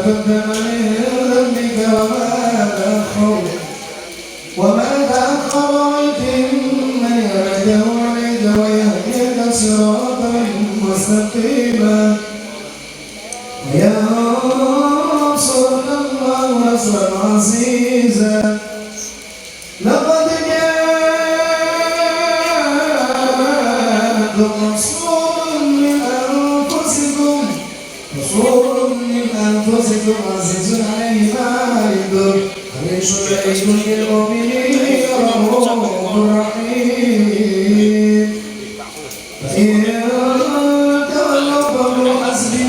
تقدم من ذنبك وما تأخر ويتم نعمته عليك ويهديك صراطا مستقيما وينصرك الله نصرا عزيزا لقد جاءكم رسول من أنفسكم عزيز عليه ما عنتم حريص عليكم بالمؤمنين رؤوف رحيم فإن تولوا فقل حسبي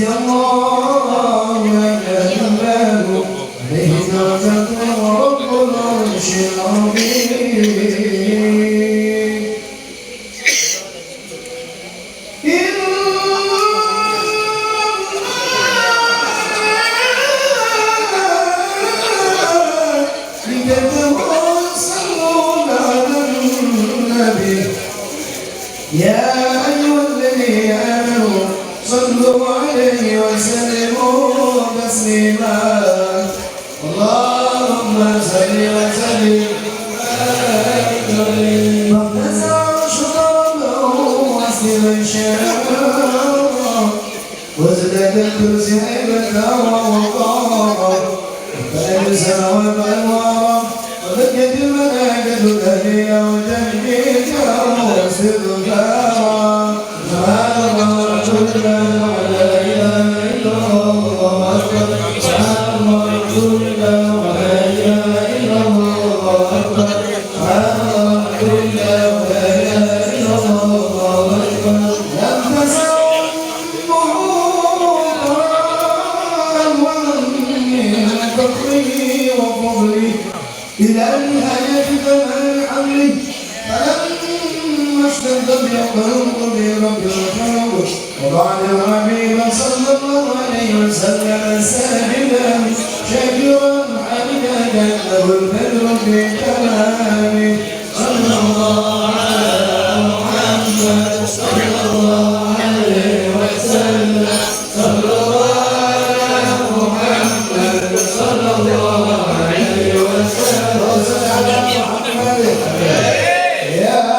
الله لا إله إلا هو عليه توكلت وهو رب العرش العظيم يا أيها الذين آمنوا صلوا عليه وسلموا تسليما اللهم صل وسلم فاقتسع شكره واسلم الشام وازداد الكرسي هيبة ووقارا فألزم والأنوار وذكت الملائكة تهديه وتهديك واستغفارا سبحان الله والحمد لله ولا إله إلا الله أكبر سبحان الله والحمد لله ولا إله إلا الله أكبر سبحان الله والحمد لله ولا إله إلا الله أكبر لم تسعوا من فضله وفضله إلى نهاية ثمن حمله فلما اشتد بيقظهم برب الخلق وبعد الحبيب صلى الله عليه وسلم ساجدا شاكرا حمدا كأنه البدر في كلامه صلى الله على محمد صلى الله عليه وسلم صلى الله على محمد صلى الله عليه وسلم يا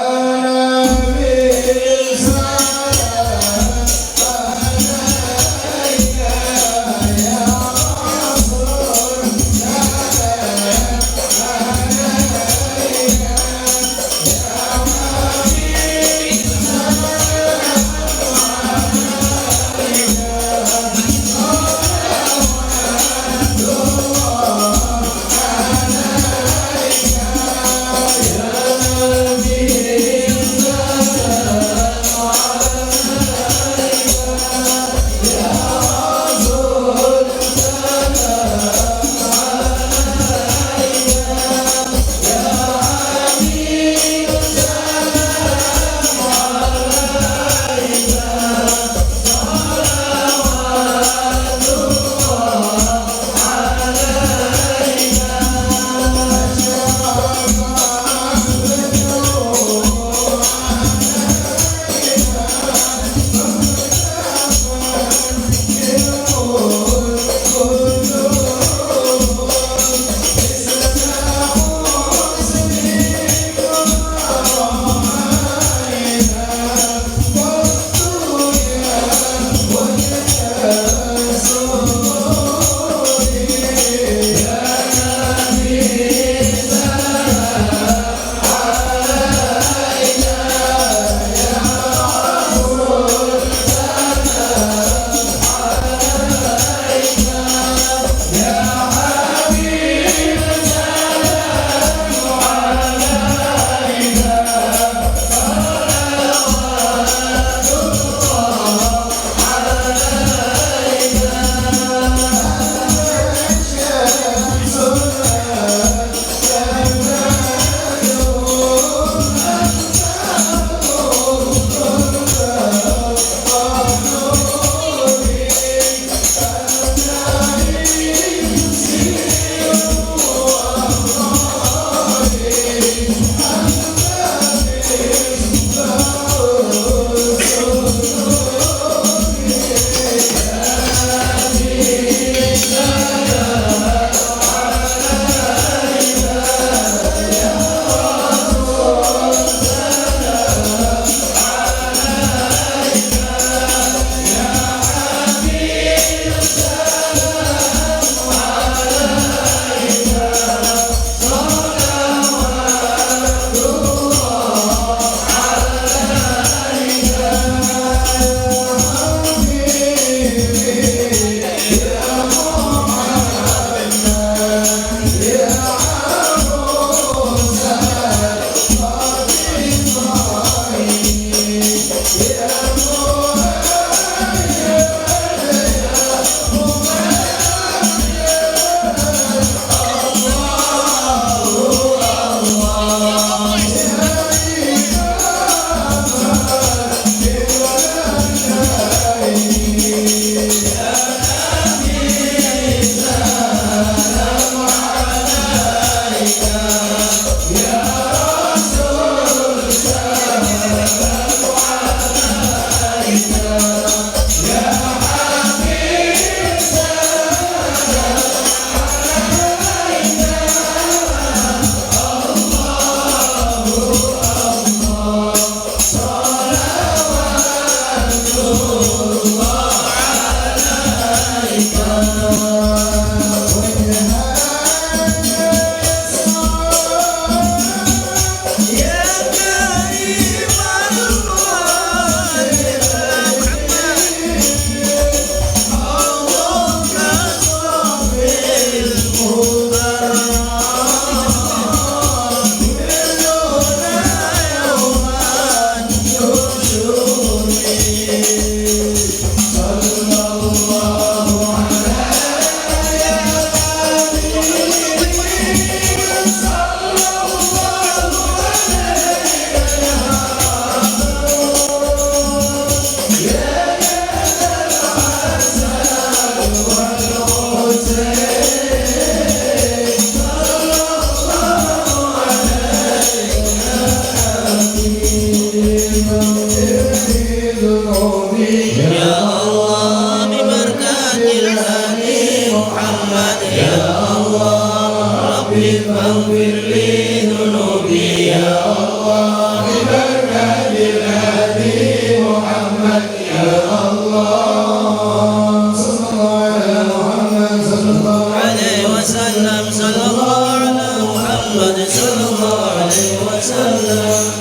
صلى الله عليه وسلم